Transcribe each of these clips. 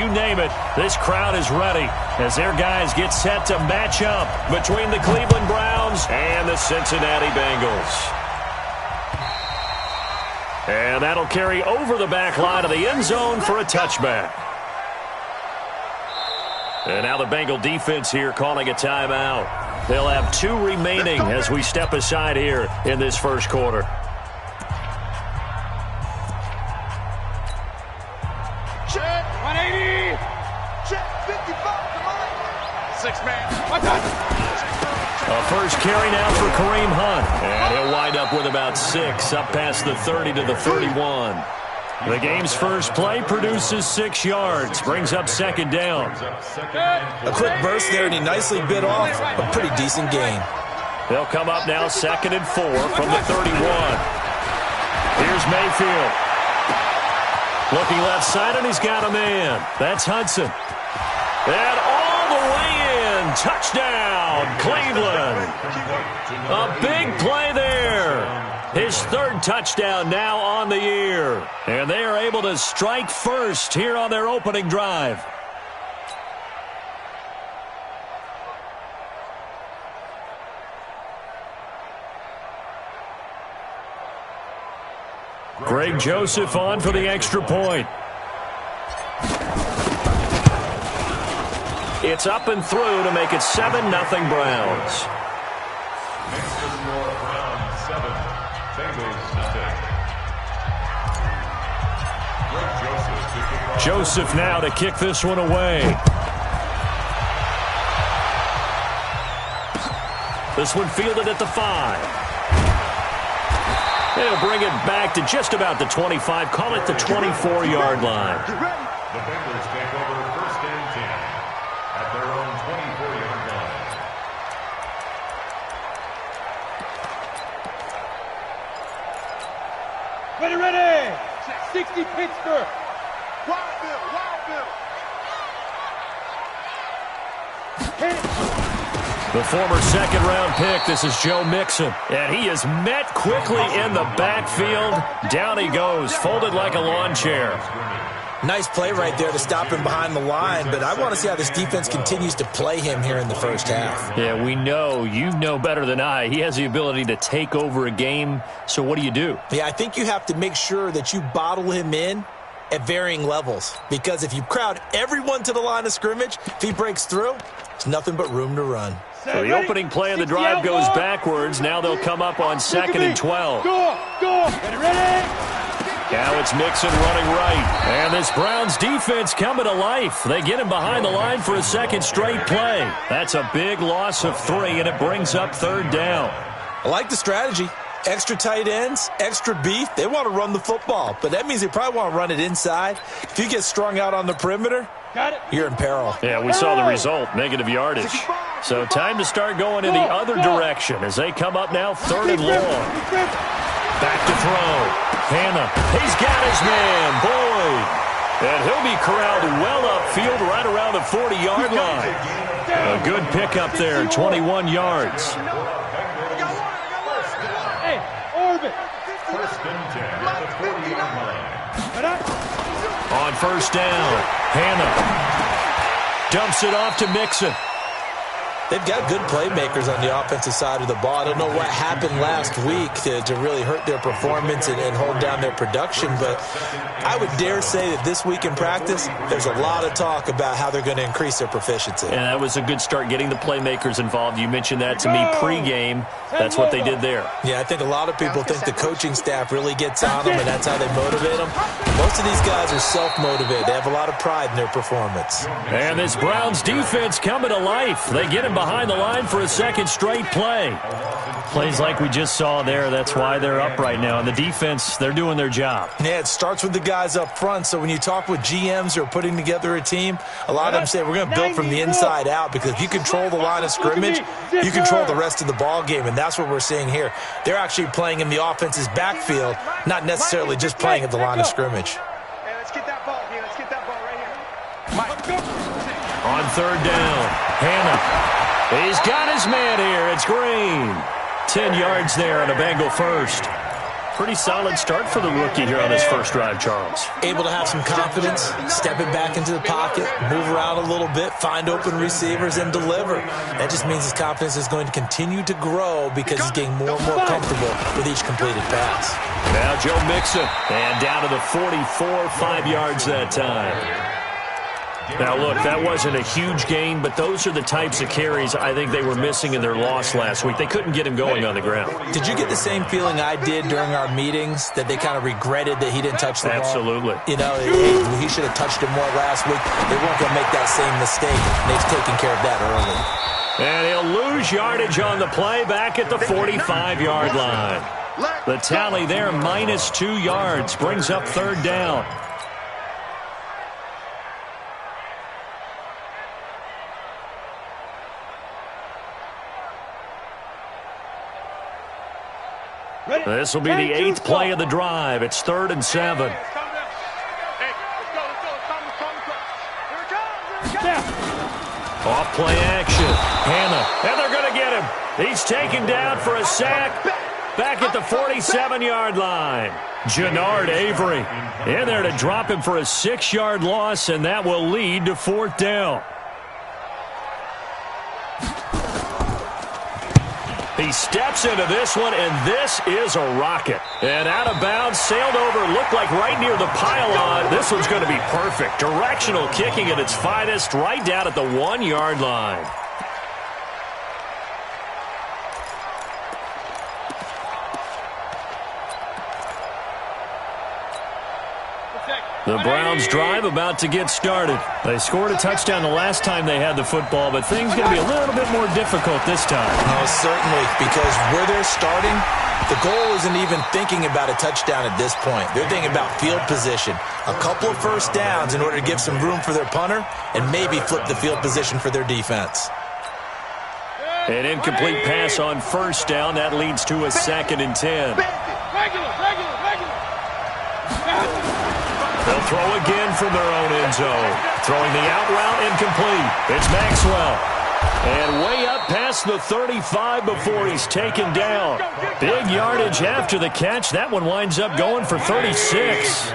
You name it, this crowd is ready as their guys get set to match up between the Cleveland Browns and the Cincinnati Bengals. And that'll carry over the back line of the end zone for a touchback. And now the Bengal defense here calling a timeout. They'll have 2 remaining as we step aside here in this first quarter. Check 180. Check 55. Come on. 6-man. A first carry now for Kareem Hunt. And he'll wind up with about 6 up past the 30 to the 31. The game's first play produces 6 yards. Brings up second down. A quick burst there, and he nicely bit off a pretty decent gain. They'll come up now 2nd and 4 from the 31. Here's Mayfield. Looking left side, and he's got a man. That's Hudson. And all the way in. Touchdown, Cleveland. A big play there. His 3rd touchdown now on the year. And they are able to strike first here on their opening drive. Greg Joseph on for the extra point. It's up and through to make it 7-0 Browns. Joseph now to kick this one away. This one fielded at the 5. They'll bring it back to just about the 25. Call it the 24-yard line. The Bengals take over 1st and 10 at their own 24-yard line. Ready. 60 Pittsburgh. Wild Bill. The former 2nd-round pick, this is Joe Mixon. And he is met quickly in the backfield. Down he goes, folded like a lawn chair. Nice play right there to stop him behind the line, but I want to see how this defense continues to play him here in the first half. Yeah, we know. You know better than I. He has the ability to take over a game, so what do? Yeah, I think you have to make sure that you bottle him in at varying levels, because if you crowd everyone to the line of scrimmage, if he breaks through, there's nothing but room to run. So the opening play of the drive goes backwards. Now they'll come up on 2nd and 12. Go. Ready. Now it's Mixon running right. And this Browns defense coming to life. They get him behind the line for a 2nd straight play. That's a big loss of 3, and it brings up 3rd down. I like the strategy. Extra tight ends, extra beef. They want to run the football, but that means they probably want to run it inside. If you get strung out on the perimeter, you're in peril. Yeah, we saw the result, negative yardage. So time to start going in the other direction as they come up now 3rd and long. Back to throw. Hannah, he's got his man, Boyd. And he'll be corralled well upfield right around the 40-yard line. A good pickup there, 21 yards. On 1st down, Hannah dumps it off to Mixon. They've got good playmakers on the offensive side of the ball. I don't know what happened last week to really hurt their performance and hold down their production, but I would dare say that this week in practice, there's a lot of talk about how they're going to increase their proficiency. And that was a good start, getting the playmakers involved. You mentioned that to me pregame. That's what they did there. Yeah, I think a lot of people think the coaching staff really gets on them, and that's how they motivate them. Most of these guys are self-motivated. They have a lot of pride in their performance. And this Browns defense coming to life. They get him behind the line for a 2nd straight play. Plays like we just saw there. That's why they're up right now. And the defense, they're doing their job. Yeah, it starts with the guys up front. So when you talk with GMs who are putting together a team, a lot of them say we're going to build from the inside out, because if you control the line of scrimmage, you control the rest of the ball game, and that's what we're seeing here. They're actually playing in the offense's backfield, not necessarily just playing at the line of scrimmage. Hey, let's get that ball here. Let's get that ball right here. On 3rd down, Hannah. He's got his man here. It's Green. 10 yards there on a Bengal first. Pretty solid start for the rookie here on his first drive, Charles. Able to have some confidence, step it back into the pocket, move around a little bit, find open receivers, and deliver. That just means his confidence is going to continue to grow because he's getting more and more comfortable with each completed pass. Now Joe Mixon, and down to the 44, 5 yards that time. Now, look, that wasn't a huge gain, but those are the types of carries I think they were missing in their loss last week. They couldn't get him going on the ground. Did you get the same feeling I did during our meetings, that they kind of regretted that he didn't touch the ball? Absolutely. You know, he should have touched it more last week. They weren't going to make that same mistake. They've taken care of that early. And he'll lose yardage on the play back at the 45-yard line. The tally there, -2 yards, brings up third down. This will be the 8th play of the drive. It's 3rd and 7. Off play action. Hannah. And they're going to get him. He's taken down for a sack. Back at the 47-yard line. Jannard Avery in there to drop him for a 6-yard loss, and that will lead to 4th down. He steps into this one, and this is a rocket. And out of bounds, sailed over, looked like right near the pylon. This one's going to be perfect. Directional kicking at its finest, right down at the 1-yard line. The Browns' drive about to get started. They scored a touchdown the last time they had the football, but things going to be a little bit more difficult this time. Oh, certainly, because where they're starting, the goal isn't even thinking about a touchdown at this point. They're thinking about field position. A couple of first downs in order to give some room for their punter and maybe flip the field position for their defense. An incomplete pass on first down. That leads to a 2nd and 10. They'll throw again from their own end zone. Throwing the out route incomplete. It's Maxwell. And way up past the 35 before he's taken down. Big yardage after the catch. That one winds up going for 36.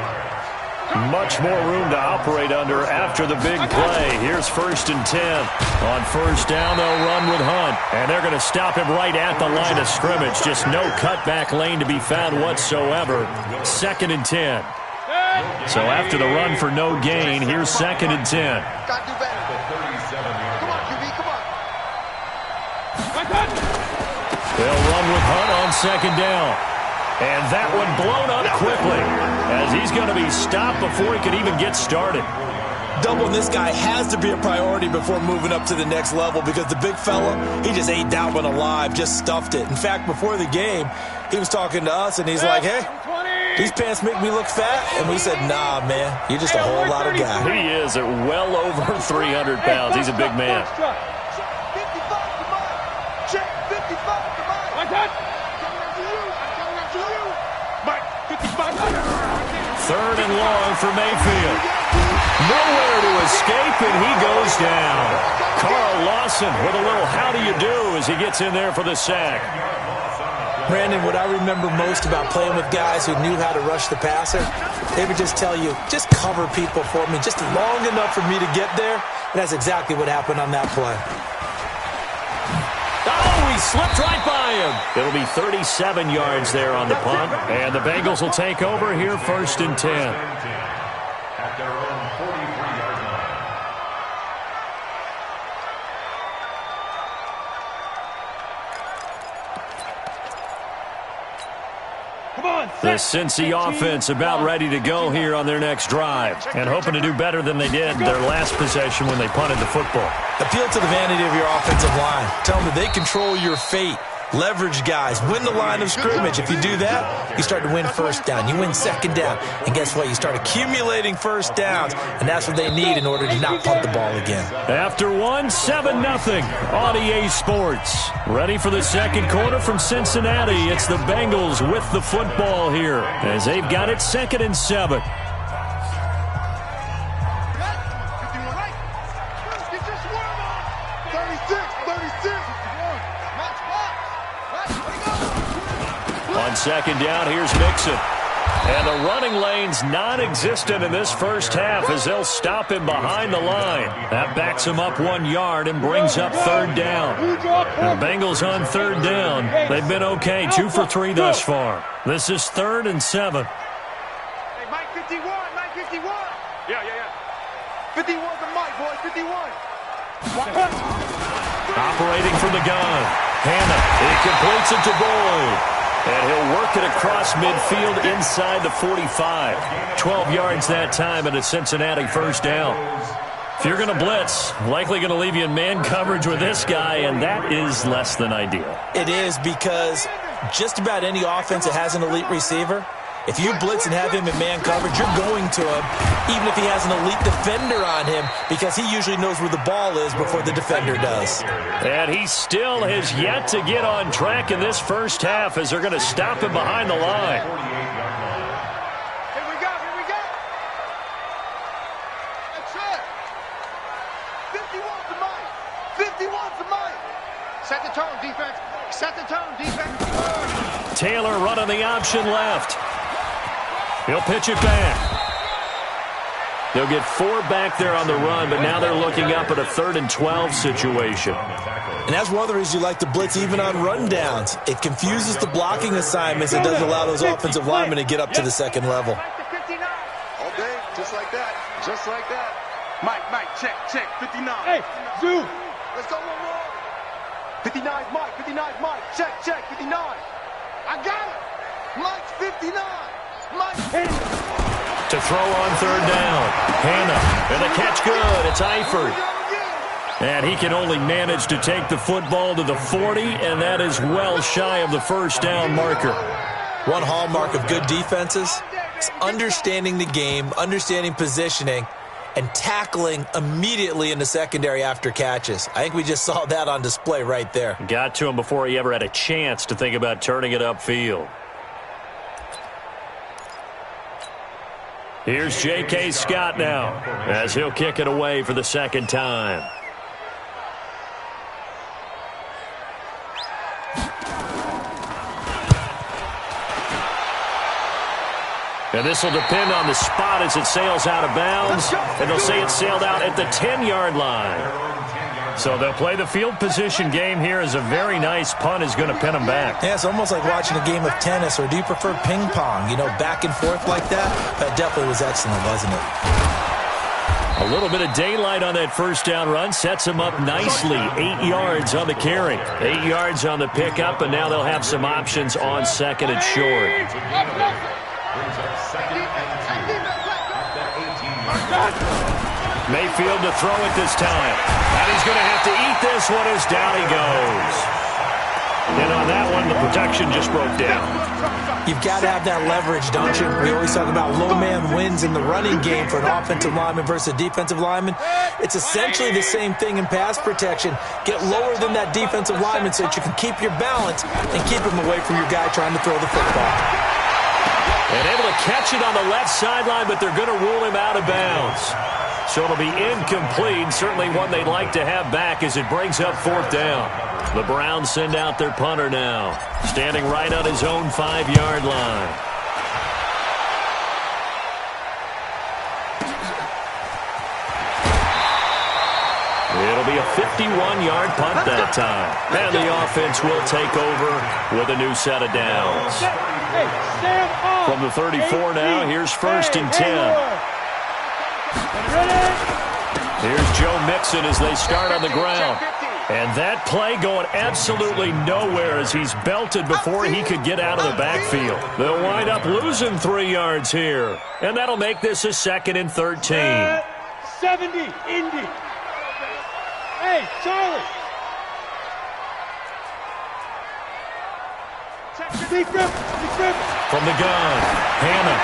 Much more room to operate under after the big play. Here's 1st and 10. On first down, they'll run with Hunt. And they're going to stop him right at the line of scrimmage. Just no cutback lane to be found whatsoever. 2nd and 10. So after the run for no gain, here's 2nd and 10. Got to do better. Come on, QB, come on. They'll run with Hunt on 2nd down. And that one blown up quickly as he's going to be stopped before he can even get started. Doubling this guy has to be a priority before moving up to the next level because the big fella, he just ate that one alive, just stuffed it. In fact, before the game, he was talking to us, and he's like, hey, these pants make me look fat. And we said, nah, man, you're just a whole lot of guy. He is at well over 300 pounds. He's a big man. 55 to mine. Check 55 to mine. Like that. Coming after you. I'm coming after you. Mike, 55 to mine. 3rd and long for Mayfield. Nowhere to escape, and he goes down. Carl Lawson with a little how do you do as he gets in there for the sack. Brandon, what I remember most about playing with guys who knew how to rush the passer, they would just tell you, just cover people for me, just long enough for me to get there. And that's exactly what happened on that play. Oh, he slipped right by him. It'll be 37 yards there on the punt. And the Bengals will take over here 1st and 10. At their own 43-yard line. The Cincy offense about ready to go here on their next drive and hoping to do better than they did their last possession when they punted the football. Appeal to the vanity of your offensive line. Tell them that they control your fate. Leverage guys. Win the line of scrimmage. If you do that, you start to win first down. You win second down. And guess what? You start accumulating first downs. And that's what they need in order to not punt the ball again. After 7-0 on EA Sports. Ready for the second quarter from Cincinnati. It's the Bengals with the football here as they've got it 2nd and 7. On On second down, here's Mixon. And the running lane's non-existent in this first half as they'll stop him behind the line. That backs him up 1 yard and brings up third down. The Bengals on third down. They've been okay, 2 for 3 thus far. This is 3rd and 7. Hey, Mike 51, Mike 51. Yeah. 51 to Mike, boys, 51. Operating from the gun. Hannah, he completes it to Boyd. And he'll work it across midfield inside the 45. 12 yards that time and a Cincinnati first down. If you're going to blitz, likely going to leave you in man coverage with this guy, and that is less than ideal. It is, because just about any offense that has an elite receiver, if you blitz and have him in man coverage, you're going to him, even if he has an elite defender on him, because he usually knows where the ball is before the defender does. And he still has yet to get on track in this first half as they're going to stop him behind the line. Here we go. That's it. 51 to Mike. 51 to Mike. Set the tone, defense. Set the tone, defense. Taylor running the option left. He'll pitch it back. They'll get 4 back there on the run, but now they're looking up at a 3rd and 12 situation. And that's one of the reasons you like to blitz even on rundowns. It confuses the blocking assignments. It doesn't allow those offensive linemen to get up to the second level. All day, just like that. Just like that. Mike, check, 59. Hey, Zoo. Let's go, one more. 59's Mike, 59's Mike. Check, 59. I got it. Mike's 59. Mike. To throw on third down. Hannah. And the catch good. It's Eifert. And he can only manage to take the football to the 40, and that is well shy of the first down marker. One hallmark of good defenses is understanding the game, understanding positioning, and tackling immediately in the secondary after catches. I think we just saw that on display right there. Got to him before he ever had a chance to think about turning it upfield. Here's J.K. Scott now as he'll kick it away for the second time. And this will depend on the spot as it sails out of bounds. And they'll say it sailed out at the 10-yard line. So they'll play the field position game here as a very nice punt is going to pin them back. Yeah, it's almost like watching a game of tennis, or do you prefer ping pong? You know, back and forth like that? That definitely was excellent, wasn't it? A little bit of daylight on that first down run sets him up nicely. 8 yards on the carry, 8 yards on the pickup, and now they'll have some options on second and short. Mayfield to throw it this time. And he's going to have to eat this one as down he goes. And on that one, the protection just broke down. You've got to have that leverage, don't you? We always talk about low man wins in the running game for an offensive lineman versus a defensive lineman. It's essentially the same thing in pass protection. Get lower than that defensive lineman so that you can keep your balance and keep him away from your guy trying to throw the football. And able to catch it on the left sideline, but they're going to rule him out of bounds. So it'll be incomplete, certainly one they'd like to have back as it brings up fourth down. The Browns send out their punter now, standing right on his own 5-yard line. It'll be a 51-yard punt that time. And the offense will take over with a new set of downs. From the 34 now, here's 1st and 10. Here's Joe Mixon as they start on the ground. And that play going absolutely nowhere as he's belted before he could get out of the backfield. They'll wind up losing 3 yards here. And that'll make this a 2nd and 13. 70, Indy. Hey, Charlie. From the gun, Hannah.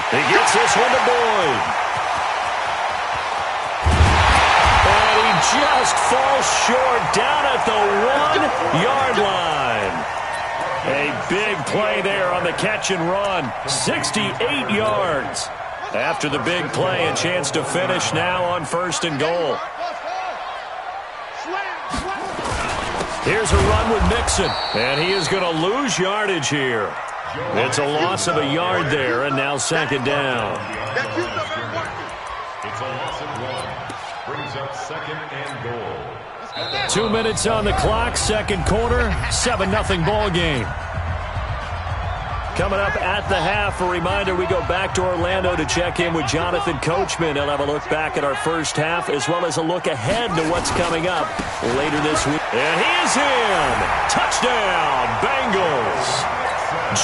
He gets this one to Boyd. And he just falls short down at the 1-yard line. A big play there on the catch and run. 68 yards. After the big play, a chance to finish now on 1st and goal. Here's a run with Mixon, and he is going to lose yardage here. It's a loss of a yard there, and now second down. It's a loss of 1. Brings up second and goal. 2 minutes on the clock, second quarter, 7-0 ball game. Coming up at the half, a reminder, we go back to Orlando to check in with Jonathan Coachman. He'll have a look back at our first half as well as a look ahead to what's coming up later this week. And he is in! Touchdown, Bengals!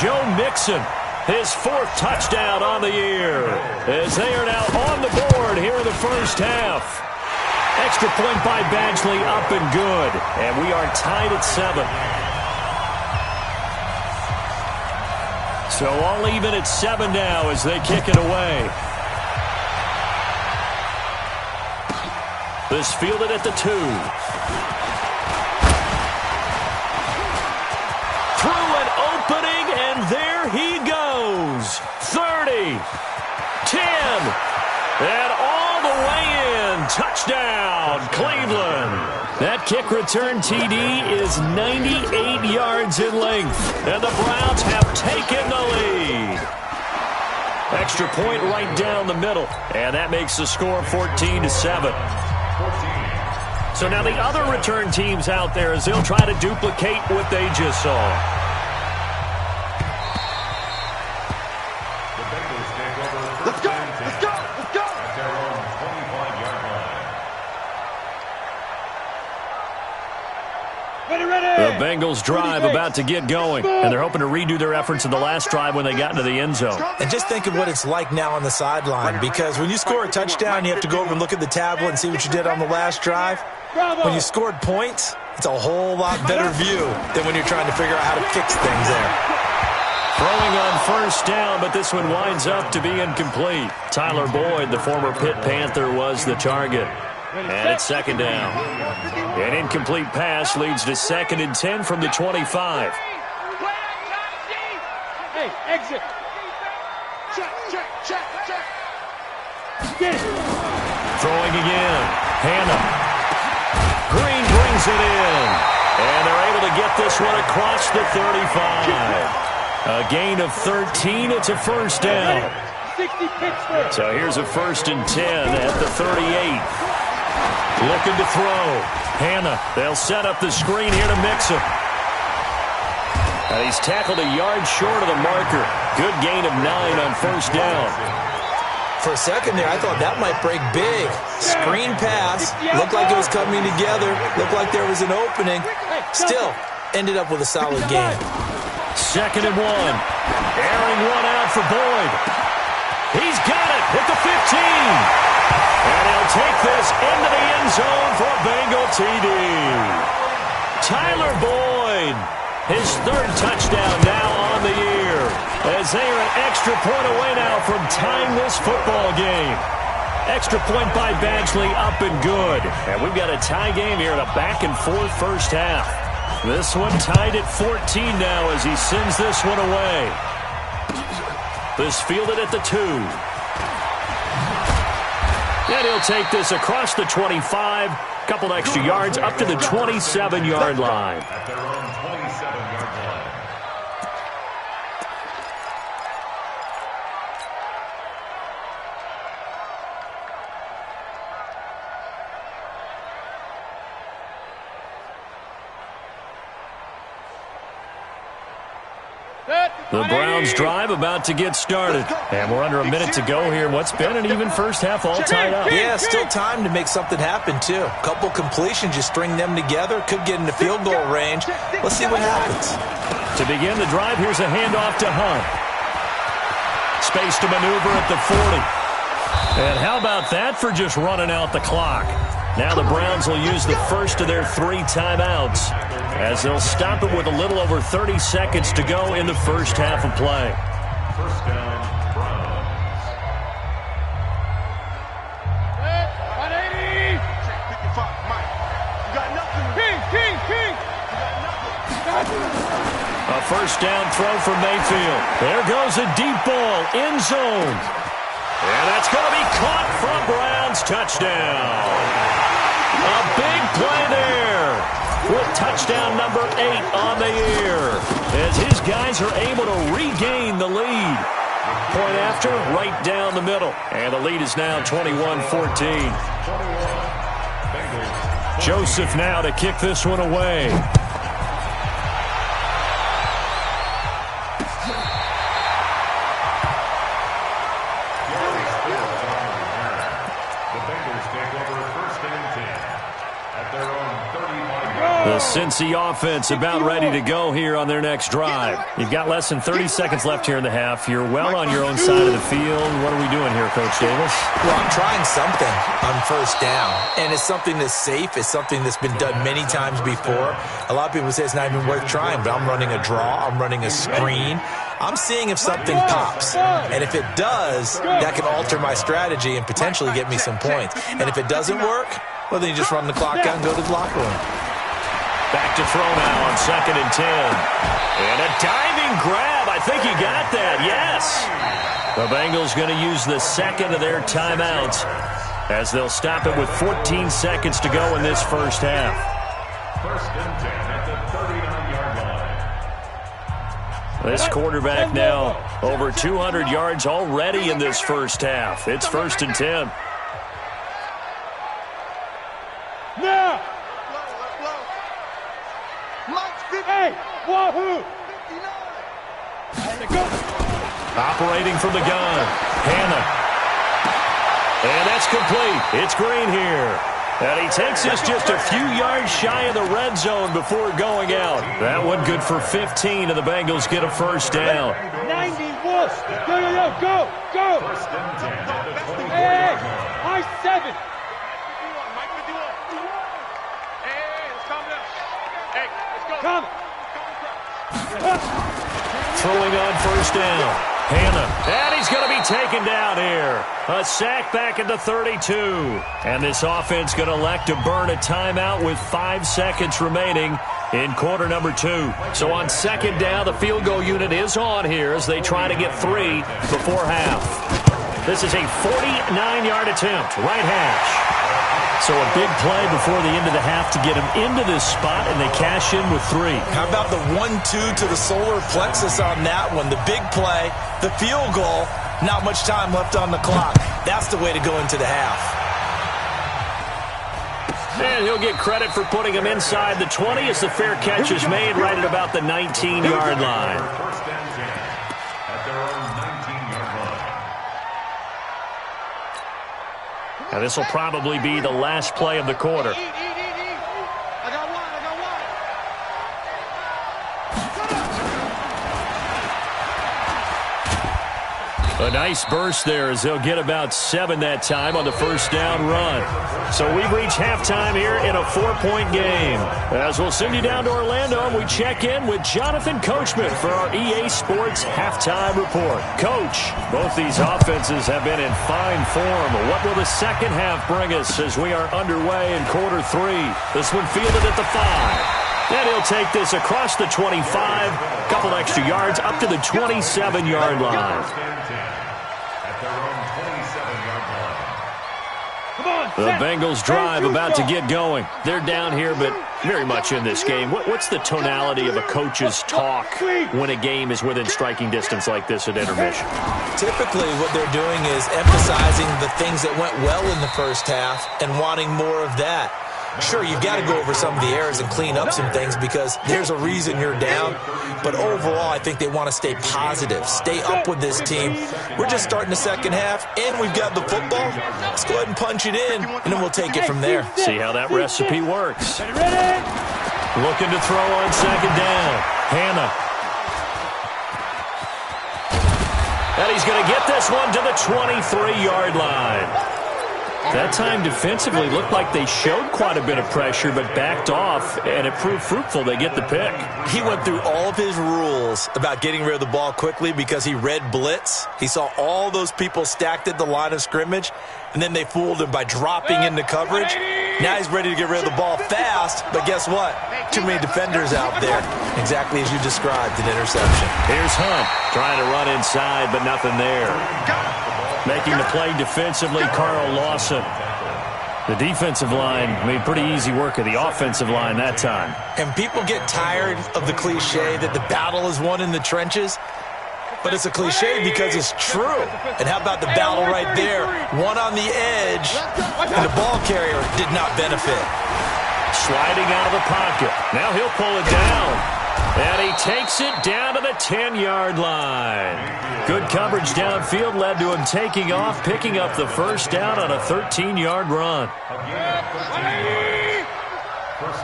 Joe Mixon, his 4th touchdown on the year, as they are now on the board here in the first half. Extra point by Badgley, up and good. And we are tied at 7. So all even at 7 now as they kick it away. This fielded at the 2. Through an opening, and there he goes. 30, 10, and all the way in. Touchdown, Cleveland. That kick return TD is 98 yards in length, and the Browns have taken the lead. Extra point right down the middle, and that makes the score 14-7. So now the other return teams out there as they'll try to duplicate what they just saw. Let's go! Let's go! Let's go! At their own 25-yard line. The Bengals drive about to get going, and they're hoping to redo their efforts in the last drive when they got into the end zone. And just think of what it's like now on the sideline, because when you score a touchdown, you have to go over and look at the tablet and see what you did on the last drive. When you scored points, it's a whole lot better view than when you're trying to figure out how to fix things there. Throwing on first down, but this one winds up to be incomplete. Tyler Boyd, the former Pitt Panther, was the target. And it's second down. An incomplete pass leads to 2nd and 10 from the 25. Hey, exit. Check. Throwing again. Hannah. Green brings it in. And they're able to get this one across the 35. A gain of 13. It's a first down. So here's a 1st and 10 at the 38. Looking to throw. Hannah, they'll set up the screen here to Mixon. And he's tackled a yard short of the marker. Good gain of 9 on first down. For a second there, I thought that might break big. Screen pass. Looked like it was coming together. Looked like there was an opening. Still, ended up with a solid game. 2nd and 1. Airing one out for Boyd. He's got it at the 15. And he'll take this into the end zone for a Bengal TD. Tyler Boyd, his 3rd touchdown now on the year, as they are an extra point away now from tying this football game. Extra point by Badgley, up and good. And we've got a tie game here in a back-and-forth first half. This one tied at 14 now as he sends this one away. This fielded at the 2. And he'll take this across the 25, couple extra yards up to the 27-yard line. At their own 27-yard line. The Browns drive about to get started. And we're under a minute to go here. What's been an even first half all tied up. Yeah, still time to make something happen, too. Couple completions, you string them together. Could get into field goal range. Let's see what happens. To begin the drive, here's a handoff to Hunt. Space to maneuver at the 40. And how about that for just running out the clock? Now the Browns will use the first of their 3 timeouts, as they'll stop it with a little over 30 seconds to go in the first half of play. First down, Browns. 180. Check 55, Mike. You got nothing. King. A first down throw for Mayfield. There goes a deep ball, end zone. And that's going to be caught from Browns. Touchdown. A big play there. with touchdown number 8 on the year, as his guys are able to regain the lead. Point after, right down the middle. And the lead is now 21-14. Joseph now to kick this one away. The Cincy offense about ready to go here on their next drive. You've got less than 30 seconds left here in the half. You're well on your own side of the field. What are we doing here, Coach Davis? Well, I'm trying something on first down, and it's something that's safe. It's something that's been done many times before. A lot of people say it's not even worth trying, but I'm running a draw. I'm running a screen. I'm seeing if something pops, and if it does, that can alter my strategy and potentially get me some points. And if it doesn't work, well, then you just run the clock out and go to the locker room. Back to throw now on 2nd and 10. And a diving grab. I think he got that. Yes. The Bengals going to use the second of their timeouts as they'll stop it with 14 seconds to go in this first half. 1st and 10 at the 39-yard line. This quarterback now over 200 yards already in this first half. It's 1st and 10. Now. Hey, wahoo! Operating from the gun, Hannah. And that's complete. It's Green here. And he takes this just a few yards shy of the red zone before going out. That one good for 15, and the Bengals get a first down. 91. Go, go, go. Hey, high 7. Come. Throwing on first down. Hannah. And he's going to be taken down here. A sack back at the 32. And this offense going to elect to burn a timeout with 5 seconds remaining in quarter number 2. So on 2nd down, the field goal unit is on here as they try to get 3 before half. This is a 49-yard attempt, right hash. So a big play before the end of the half to get him into this spot, and they cash in with 3. How about the 1-2 to the solar plexus on that one? The big play, the field goal, not much time left on the clock. That's the way to go into the half. And he'll get credit for putting him inside the 20 as the fair catch is made right at about the 19-yard line. 1st and 10 at their own 19-yard line. Now this will probably be the last play of the quarter. I got one. A nice burst there as they'll get about 7 that time on the first down run. So we've reached halftime here in a 4-point game. As we'll send you down to Orlando, and we check in with Jonathan Coachman for our EA Sports Halftime Report. Coach, both these offenses have been in fine form. What will the second half bring us as we are underway in quarter 3? This one fielded at the 5. And he'll take this across the 25, a couple extra yards up to the 27-yard line. The Bengals drive about to get going. They're down here, but very much in this game. What's the tonality of a coach's talk when a game is within striking distance like this at intermission? Typically, what they're doing is emphasizing the things that went well in the first half and wanting more of that. Sure, you've got to go over some of the errors and clean up some things because there's a reason you're down. But overall, I think they want to stay positive, stay up with this team. We're just starting the second half, and we've got the football. Let's go ahead and punch it in, and then we'll take it from there. See how that recipe works. Looking to throw on 2nd down. Hannah. And he's going to get this one to the 23-yard line. That time defensively looked like they showed quite a bit of pressure but backed off, and it proved fruitful. They get the pick. He went through all of his rules about getting rid of the ball quickly because he read blitz. He saw all those people stacked at the line of scrimmage, and then they fooled him by dropping into coverage. Now he's ready to get rid of the ball fast, but guess what? Too many defenders out there. Exactly as you described, an interception. Here's Hunt trying to run inside, but nothing there. Making the play defensively, Carl Lawson. The defensive line made pretty easy work of the offensive line that time. And people get tired of the cliche that the battle is won in the trenches. But it's a cliche because it's true. And how about the battle right there? One on the edge, and the ball carrier did not benefit. Sliding out of the pocket. Now he'll pull it down. And he takes it down to the 10-yard line. Good coverage downfield led to him taking off, picking up the first down on a 13-yard run.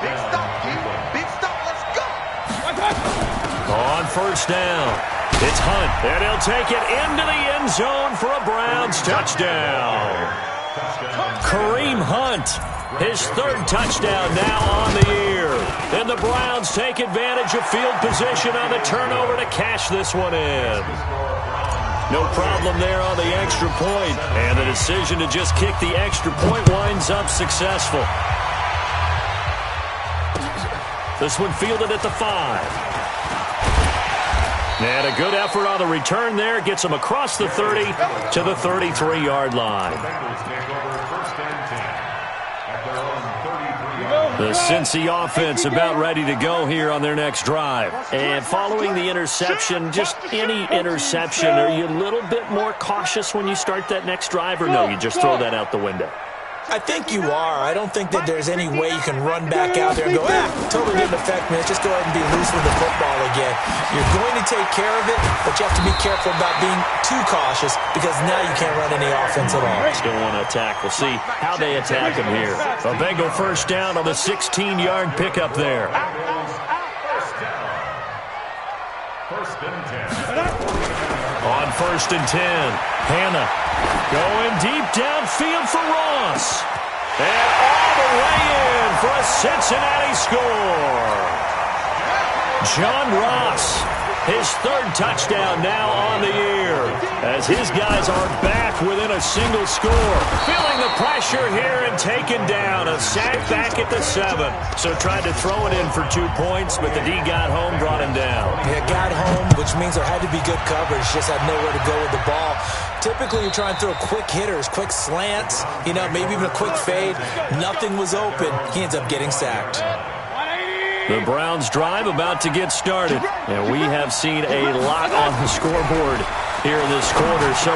Big stop, Keith. Big stop. Let's go. On first down, it's Hunt. And he'll take it into the end zone for a Browns touchdown. Kareem Hunt, his third touchdown now on the year. And the Browns take advantage of field position on the turnover to cash this one in. No problem there on the extra point. And the decision to just kick the extra point winds up successful. This one fielded at the 5. And a good effort on the return there. Gets him across the 30 to the 33-yard line. The Cincy offense about ready to go here on their next drive. And following the interception, just any interception, are you a little bit more cautious when you start that next drive, or no, you just throw that out the window? I think you are. I don't think that there's any way you can run back out there and go, totally didn't affect me. Let's just go ahead and be loose with the football again. You're going to take care of it, but you have to be careful about being too cautious because now you can't run any offense at all. Still want to attack. We'll see how they attack him here. A Bengal first down on the 16-yard pickup there. On first and 10, Hannah going deep downfield for Ross. And all the way in for a Cincinnati score. John Ross, his third touchdown now on the year, as his guys are back within a single score. Feeling the pressure here and taken down. A sack back at the 7. So tried to throw it in for 2 points, but the D got home, brought him down. Yeah, got home, which means there had to be good coverage. Just had nowhere to go with the ball. Typically, you're trying to throw quick hitters, quick slants, maybe even a quick fade. Nothing was open. He ends up getting sacked. The Browns drive about to get started, and we have seen a lot on the scoreboard here in this quarter. So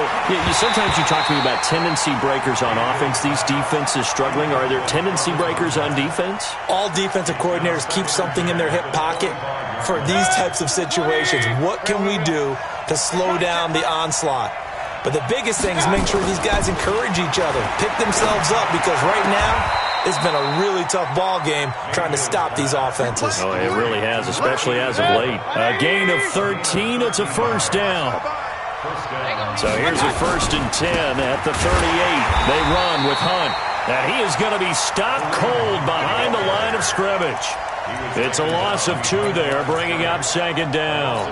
sometimes you talk to me about tendency breakers on offense. These defenses struggling. Are there tendency breakers on defense? All defensive coordinators keep something in their hip pocket for these types of situations. What can we do to slow down the onslaught? But the biggest thing is make sure these guys encourage each other, pick themselves up, because right now it's been a really tough ball game trying to stop these offenses. Oh, it really has, especially as of late. A gain of 13. It's a first down. So here's a first and 10 at the 38. They run with Hunt. And he is going to be stopped cold behind the line of scrimmage. It's a loss of 2 there, bringing up second down.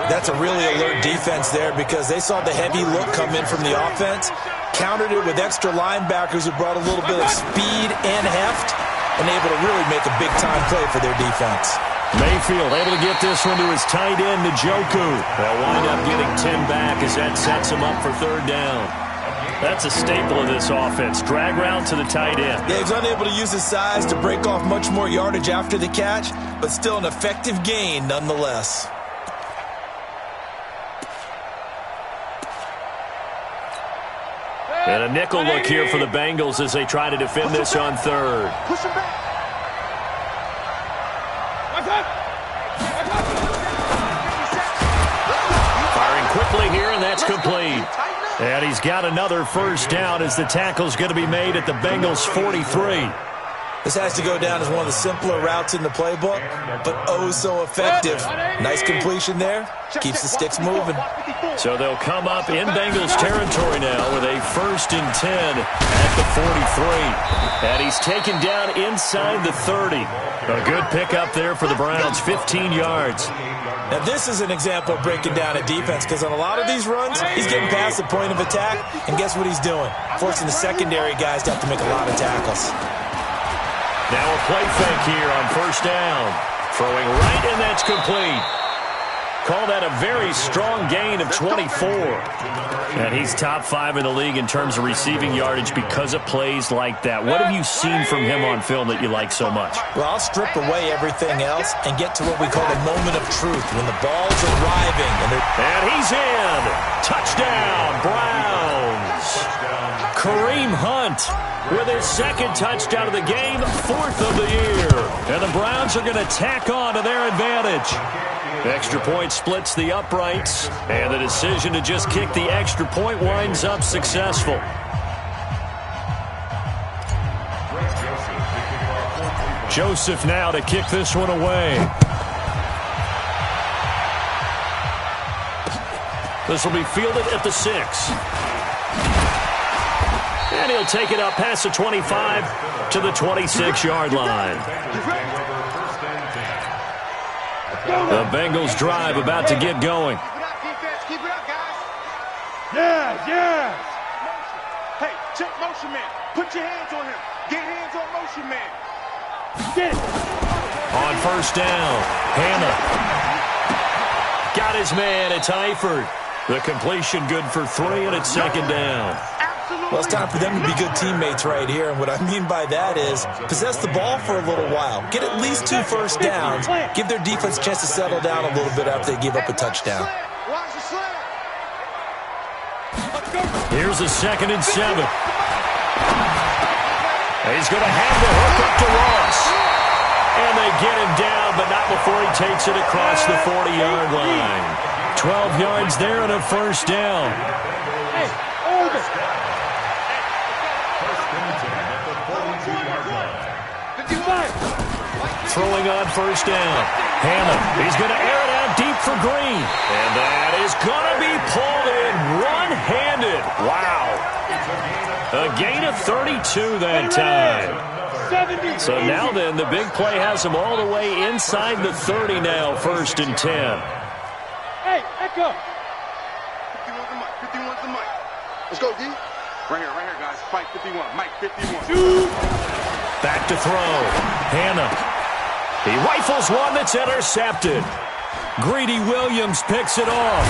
That's a really alert defense there because they saw the heavy look come in from the offense, countered it with extra linebackers who brought a little bit of speed and heft, and able to really make a big-time play for their defense. Mayfield able to get this one to his tight end, Njoku. They'll wind up getting 10 back as that sets him up for third down. That's a staple of this offense. Drag route to the tight end. Yeah, he's unable to use his size to break off much more yardage after the catch, but still an effective gain nonetheless. And a nickel look here for the Bengals as they try to defend this on third. Push him back. Firing quickly here, and that's complete. And he's got another first down as the tackle's going to be made at the Bengals' 43. This has to go down as one of the simpler routes in the playbook, but oh so effective. Nice completion there. Keeps the sticks moving. So they'll come up in Bengals territory now with a first and 10 at the 43. And he's taken down inside the 30. A good pickup there for the Browns, 15 yards. Now this is an example of breaking down a defense because on a lot of these runs, he's getting past the point of attack, and guess what he's doing? Forcing the secondary guys to have to make a lot of tackles. Now a play fake here on first down. Throwing right, and that's complete. Call that a very strong gain of 24. And he's top 5 in the league in terms of receiving yardage because of plays like that. What have you seen from him on film that you like so much? Well, I'll strip away everything else and get to what we call the moment of truth, when the ball's arriving. And he's in. Touchdown, Browns. Kareem Hunt with his second touchdown of the game, 4th of the year. And the Browns are going to tack on to their advantage. Extra point splits the uprights, and the decision to just kick the extra point winds up successful. Joseph now to kick this one away. This will be fielded at the 6. And he'll take it up past the 25 to the 26-yard line. The Bengals drive about to get going. Keep it up, defense. Keep it up, guys. Yeah. Hey, check motion man. Put your hands on him. Get hands on motion man. Get. On first down, Hannah. Got his man. It's Eifert. The completion good for 3, and it's second down. Well, it's time for them to be good teammates right here. And what I mean by that is possess the ball for a little while. Get at least 2 first downs. Give their defense a chance to settle down a little bit after they give up a touchdown. Watch the slant. Here's a 2nd and 7. He's going to have the hook up to Ross. And they get him down, but not before he takes it across the 40-yard line. 12 yards there and a first down. Throwing on first down. Hannah, he's going to air it out deep for Green. And that is going to be pulled in one-handed. Wow. A gain of 32 that time. So now then, the big play has him all the way inside the 30 now, 1st and 10. Hey, Echo. 51's the mic. Let's go, D. Right here, guys. Fight 51. Mike 51. Back to throw. Hannah. He rifles one that's intercepted. Greedy Williams picks it off.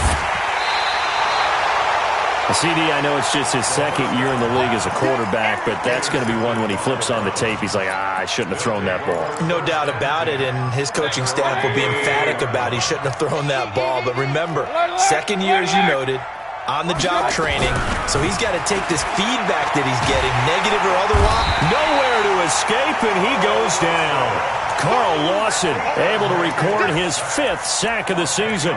CD, I know it's just his 2nd year in the league as a quarterback, but that's going to be one when he flips on the tape, he's like, I shouldn't have thrown that ball. No doubt about it, and his coaching staff will be emphatic about he shouldn't have thrown that ball. But remember, 2nd year, as you noted, on-the-job training, so he's got to take this feedback that he's getting, negative or otherwise. Nowhere to escape, and he goes down. Carl Lawson able to record his 5th sack of the season.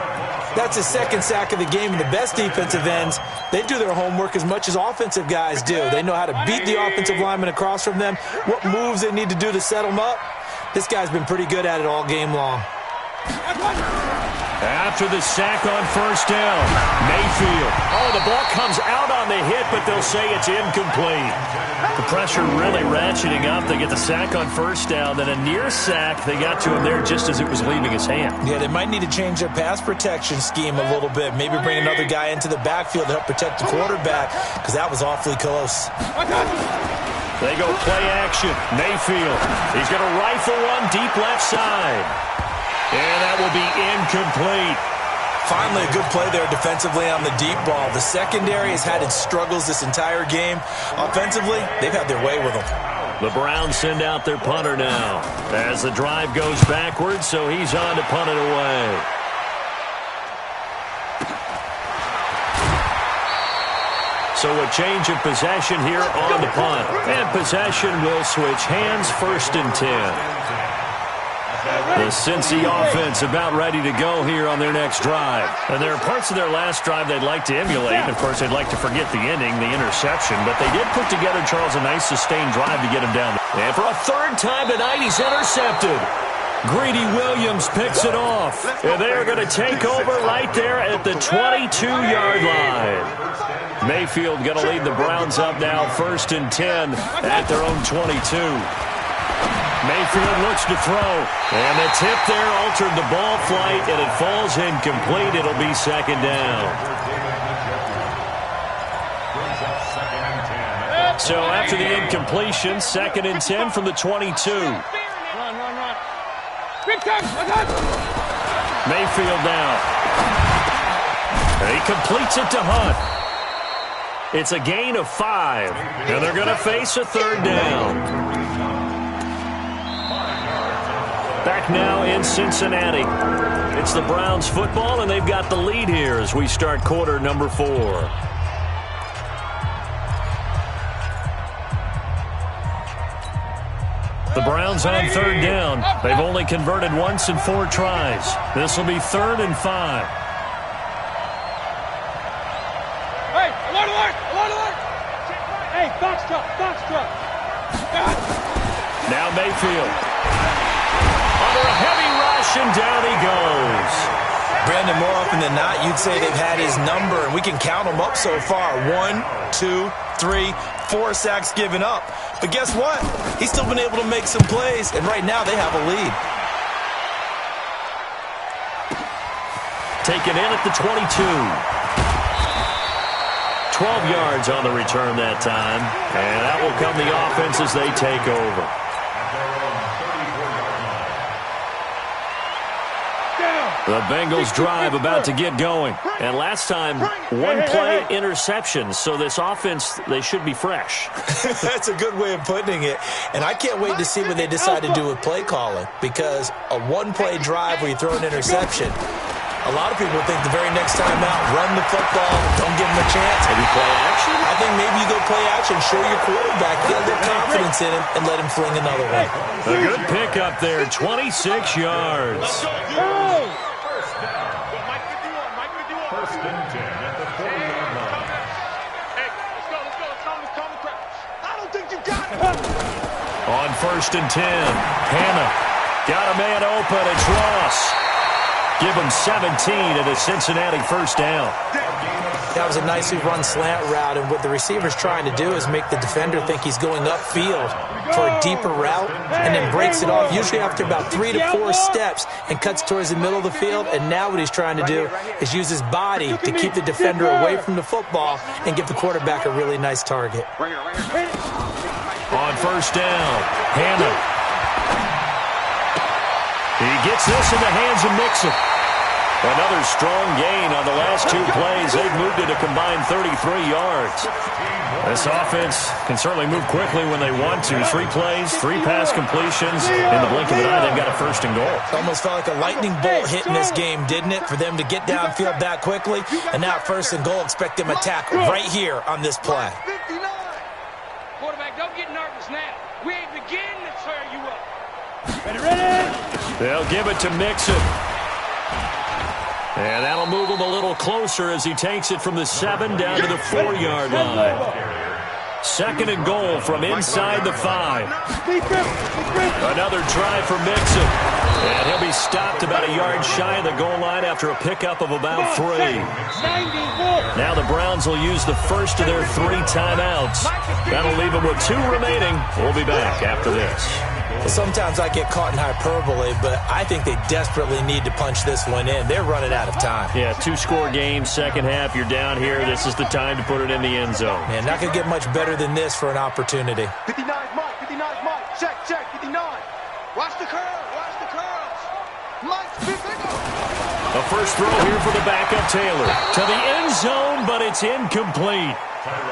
That's his 2nd sack of the game, and the best defensive ends, they do their homework as much as offensive guys do. They know how to beat the offensive lineman across from them, what moves they need to do to set them up. This guy's been pretty good at it all game long. After the sack on first down, Mayfield. Oh, the ball comes out on the hit, but they'll say it's incomplete. The pressure really ratcheting up. They get the sack on first down, then a near sack. They got to him there just as it was leaving his hand. Yeah, they might need to change their pass protection scheme a little bit. Maybe bring another guy into the backfield to help protect the quarterback, because that was awfully close. They go play action. Mayfield. He's going to rifle one deep left side. And that will be incomplete. Finally, a good play there defensively on the deep ball. The secondary has had its struggles this entire game. Offensively, they've had their way with them. The Browns send out their punter now as the drive goes backwards, so he's on to punt it away. So a change of possession here on the punt. And possession will switch hands, 1st and 10. The Cincy offense about ready to go here on their next drive. And there are parts of their last drive they'd like to emulate. And, of course, they'd like to forget the ending, the interception. But they did put together, Charles, a nice sustained drive to get him down. And for a 3rd time tonight, he's intercepted. Greedy Williams picks it off. And they are going to take over right there at the 22-yard line. Mayfield going to lead the Browns up now, 1st and 10 at their own 22. Mayfield looks to throw, and the tip there altered the ball flight, and it falls incomplete. It'll be 2nd down. So after the incompletion, 2nd and 10 from the 22. Run. Quick time. Mayfield now. He completes it to Hunt. It's a gain of 5, and they're going to face a third down. Back now in Cincinnati. It's the Browns football, and they've got the lead here as we start quarter number 4. The Browns on third down. They've only converted once in 4 tries. This will be 3rd and 5. Hey, alert, alert, alert, alert. Hey, box truck. Now Mayfield. Under a heavy rush, and down he goes. Brandon, more often than not, you'd say they've had his number, and we can count them up so far. 1, 2, 3, 4 sacks given up. But guess what? He's still been able to make some plays, and right now they have a lead. Taken in at the 22. 12 yards on the return that time, and that will come the offense as they take over. The Bengals drive about to get going. And last time, 1-play interception. So this offense, they should be fresh. That's a good way of putting it. And I can't wait to see what they decide to do with play calling. Because a 1-play drive where you throw an interception, a lot of people think the very next time out, run the football, don't give them a chance. Maybe play action? I think maybe you go play action, show your quarterback, get a little confidence in him, and let him fling another one. A good pick up there, 26 yards. First and 10 at the 40-yard line. Hey, let's go. I don't think you got it. On 1st and 10, Hannah got a man open. It's Ross. Give him 17 at a Cincinnati first down. That was a nicely run slant route, and what the receiver's trying to do is make the defender think he's going upfield for a deeper route, and then breaks it off, usually after about 3 to 4 steps, and cuts towards the middle of the field. And now what he's trying to do is use his body to keep the defender away from the football and give the quarterback a really nice target. On first down, Hannah. He gets this in the hands of Mixon. Another strong gain on the last 2 plays. They've moved it a combined 33 yards. This offense can certainly move quickly when they want to. 3 plays, 3 pass completions. In the blink of an eye, they've got a 1st and goal. It almost felt like a lightning bolt hit in this game, didn't it? For them to get downfield that quickly. And now 1st and goal, expect them to tackle right here on this play. Quarterback, don't get nervous now. We ain't beginning to tear you up. Ready? They'll give it to Mixon. And that'll move him a little closer as he takes it from the 7 down to the 4-yard line. 2nd and goal from inside the 5. Another try for Mixon. And he'll be stopped about a yard shy of the goal line after a pickup of about 3. Now the Browns will use the first of their 3 timeouts. That'll leave them with 2 remaining. We'll be back after this. Well, sometimes I get caught in hyperbole, but I think they desperately need to punch this one in. They're running out of time. Yeah, 2-score game, second half. You're down here. This is the time to put it in the end zone. Man, not going to get much better than this for an opportunity. 59 Mike, 59 Mike. Check, 59. Watch the curls. Mike's big go. A first throw here for the backup Taylor. To the end zone, but it's incomplete.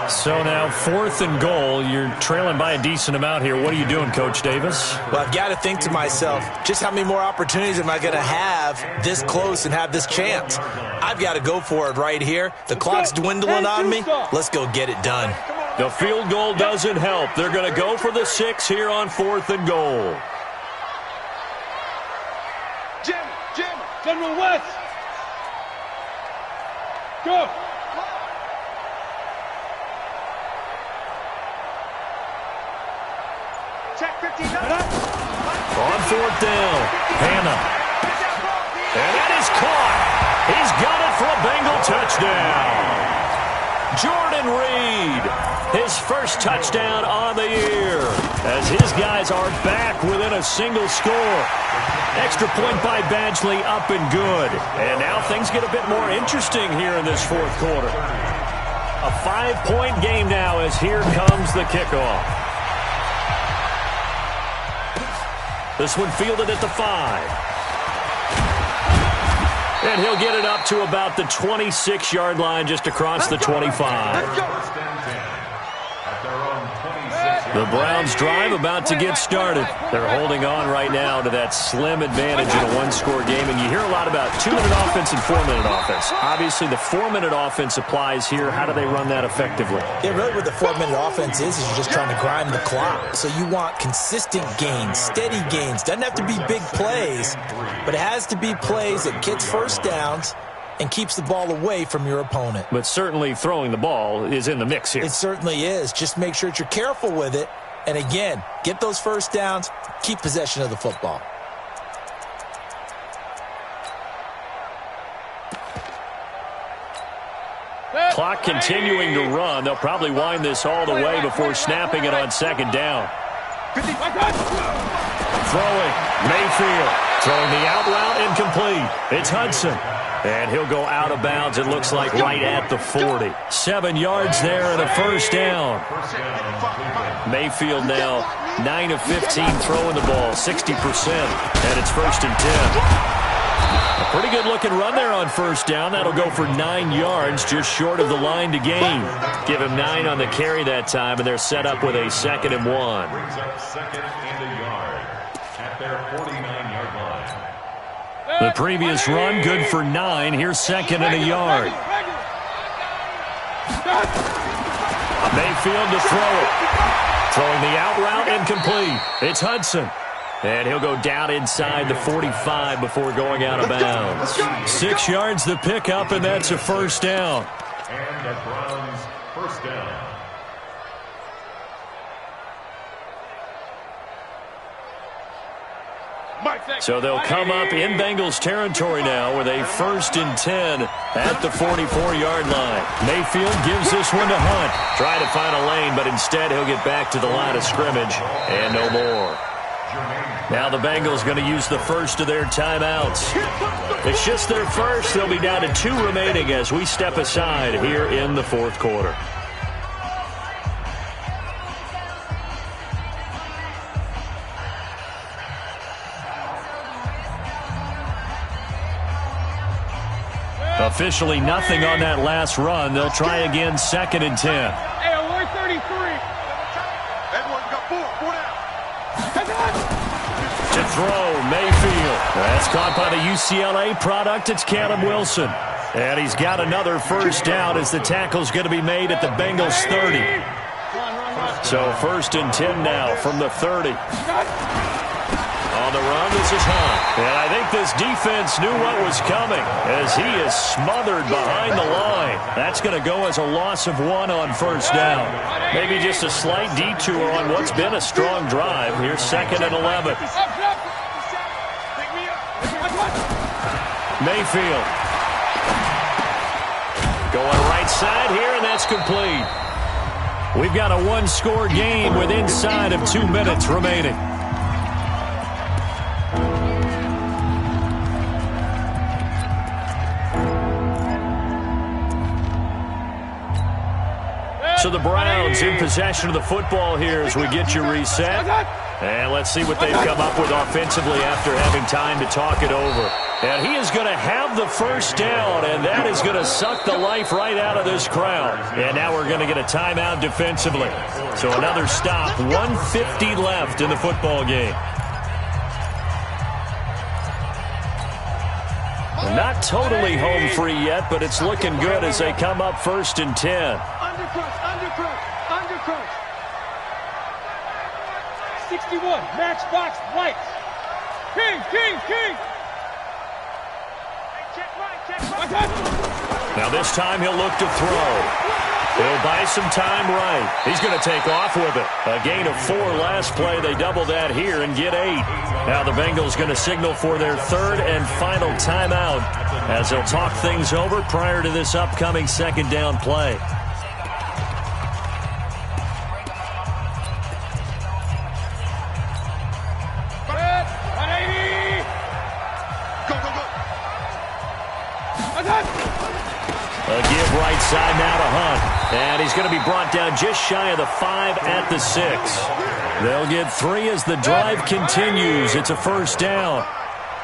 So now 4th and goal. You're trailing by a decent amount here. What are you doing, Coach Davis? Well, I've got to think to myself, just how many more opportunities am I going to have this close and have this chance? I've got to go for it right here. The clock's dwindling on me. Let's go get it done. The field goal doesn't help. They're going to go for the 6 here on 4th and goal. Jim. General West. Go. Check 59. On 4th down, Hannah. And that is caught. He's got it for a Bengal touchdown. Jordan Reed, his first touchdown on the year, as his guys are back within a single score. Extra point by Badgley, up and good. And now things get a bit more interesting here in this 4th quarter. A 5-point game now as here comes the kickoff. This one fielded at the 5. And he'll get it up to about the 26-yard line just across the 25. The Browns drive about to get started. They're holding on right now to that slim advantage in a one-score game. And you hear a lot about 2-minute offense and 4-minute offense. Obviously, the 4-minute offense applies here. How do they run that effectively? Yeah, really what the 4-minute offense is you're just trying to grind the clock. So you want consistent gains, steady gains. Doesn't have to be big plays, but it has to be plays that gets first downs and keeps the ball away from your opponent. But certainly throwing the ball is in the mix here. It certainly is. Just make sure that you're careful with it. And again, get those first downs, keep possession of the football. Clock continuing to run. They'll probably wind this all the way before snapping it on second down. Throwing, Mayfield. Throwing the out route, incomplete. It's Hudson. And he'll go out of bounds, it looks like, right at the 40. 7 yards there and a first down. Mayfield now 9 of 15 throwing the ball, 60%. And it's 1st and 10. A pretty good-looking run there on first down. That'll go for 9 yards, just short of the line to gain. Give him 9 on the carry that time, and they're set up with a 2nd and 1. Brings up 2nd and a yard at their 49-yard line. The previous run, good for 9. Here's 2nd and a yard. Mayfield to throw it. Throwing the out route, incomplete. It's Hudson. And he'll go down inside the 45 before going out of bounds. 6 yards the pickup, and that's a first down. And the Browns first down. So they'll come up in Bengals territory now with a 1st and 10 at the 44-yard line. Mayfield gives this one to Hunt. Try to find a lane, but instead he'll get back to the line of scrimmage and no more. Now the Bengals going to use the first of their timeouts. It's just their first. They'll be down to 2 remaining as we step aside here in the 4th quarter. Officially nothing on that last run. They'll try again, 2nd and 10. Hey, alert 33. Everyone got 4 down. To throw, Mayfield. That's caught by the UCLA product. It's Caleb Wilson. And he's got another first down as the tackle's going to be made at the Bengals 30. So 1st and 10 now from the 30. On the run, this is Hunt. And I think this defense knew what was coming as he is smothered behind the line. That's going to go as a loss of 1 on first down. Maybe just a slight detour on what's been a strong drive. Here's 2nd and 11. Mayfield. Going right side here, and that's complete. We've got a 1-score game with inside of 2 minutes remaining. So the Browns in possession of the football here as we get you reset. And let's see what they've come up with offensively after having time to talk it over. And he is going to have the first down, and that is going to suck the life right out of this crowd. And now we're going to get a timeout defensively. So another stop, 1:50 left in the football game. Not totally home free yet, but it's looking good as they come up 1st and 10. Undercrush. 61, matchbox lights. King. Now this time he'll look to throw. He'll buy some time right. He's going to take off with it. A gain of 4 last play. They double that here and get 8. Now the Bengals going to signal for their 3rd and final timeout as they'll talk things over prior to this upcoming 2nd down play. A give right side now to Hunt. And he's going to be brought down just shy of the 5 at the 6. They'll get 3 as the drive continues. It's a first down.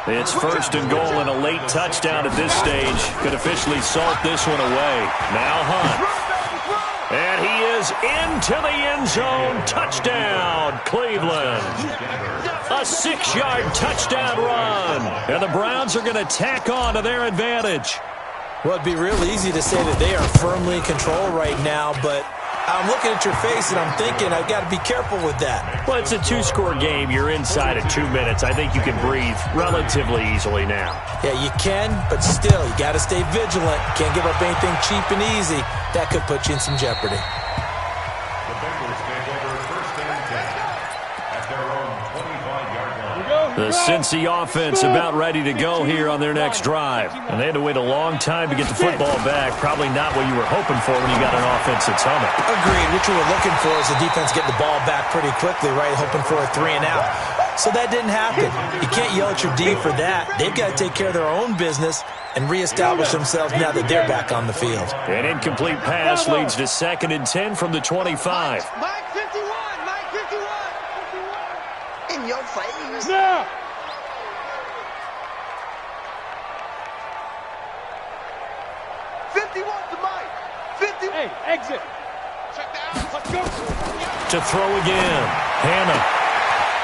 It's first and goal and a late touchdown at this stage. Could officially salt this one away. Now Hunt. And he is into the end zone. Touchdown, Cleveland. A 6-yard touchdown run. And the Browns are going to tack on to their advantage. Well, it'd be real easy to say that they are firmly in control right now, but I'm looking at your face and I'm thinking I've got to be careful with that. Well, it's a 2-score game. You're inside of 2 minutes. I think you can breathe relatively easily now. Yeah, you can, but still, you got to stay vigilant. Can't give up anything cheap and easy. That could put you in some jeopardy. The Bengals take over first and 10 at their own 25-yard line. The Cincy offense about ready to go here on their next drive. And they had to wait a long time to get the football back. Probably not what you were hoping for when you got an offense that's humming. Agreed. What you were looking for is the defense getting the ball back pretty quickly, right? Hoping for a 3-and-out. So that didn't happen. You can't yell at your D for that. They've got to take care of their own business and reestablish themselves now that they're back on the field. An incomplete pass leads to 2nd and 10 from the 25. Mike 51, Mike 51. In your face. Now. 51 to Mike. 50. Hey, exit. Check down. Let's go. To throw again. Hannah.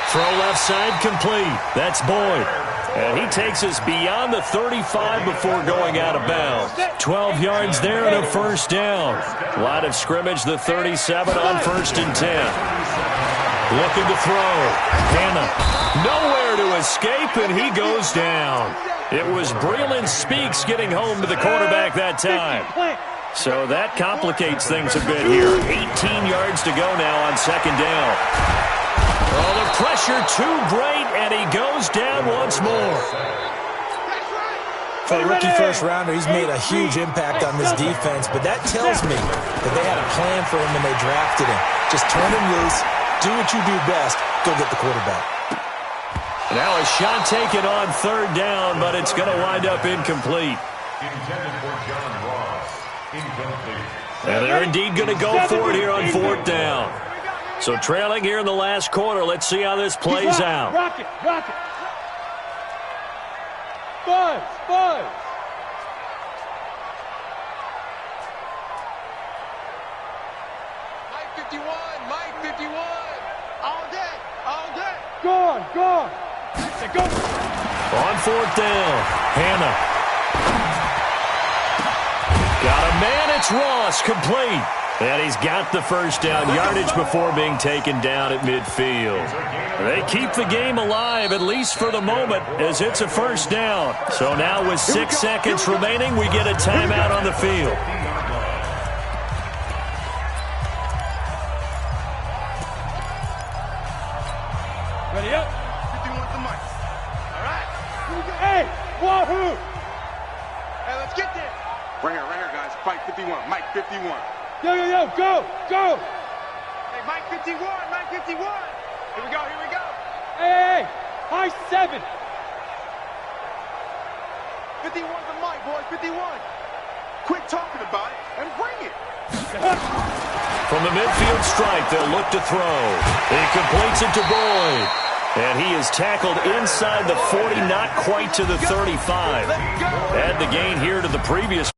Throw left side complete. That's Boyd. And he takes us beyond the 35 before going out of bounds. 12 yards there and a first down. Line of scrimmage, the 37 on 1st and 10. Looking to throw. Hannah. Nowhere to escape, and he goes down. It was Breland Speaks getting home to the quarterback that time. So that complicates things a bit here. 18 yards to go now on 2nd down. Oh, the pressure too great, and he goes down once more. For a rookie first-rounder, he's made a huge impact on this defense, but that tells me that they had a plan for him when they drafted him. Just turn him loose, do what you do best, go get the quarterback. Now a shot taken on 3rd down, but it's going to wind up incomplete. Intended for John Ross. Incomplete. And they're indeed going to go for it here on 4th down. So trailing here in the last quarter, let's see how this plays out. Rock it, rock it. Buzz, buzz. Mike 51, Mike 51. All day, all day. Gone, gone. Go. On 4th down, Hannah. Got a man, it's Ross, complete. And he's got the first down yardage before being taken down at midfield. They keep the game alive, at least for the moment, as it's a first down. So now with 6 seconds remaining, we get a timeout on the field. Ready up. 51 to Mike. All right. Hey, wahoo. Hey, let's get there. Right here, guys. Mike 51, Mike 51. Yo, yo, yo, go, go. Hey, Mike 51, Mike 51. Here we go, here we go. Hey, high 7. 51 to Mike, boys, 51. Quit talking about it and bring it. From the midfield strike, they'll look to throw. He completes it to Boyd. And he is tackled inside the 40, not quite to the 35. Add the gain here to the previous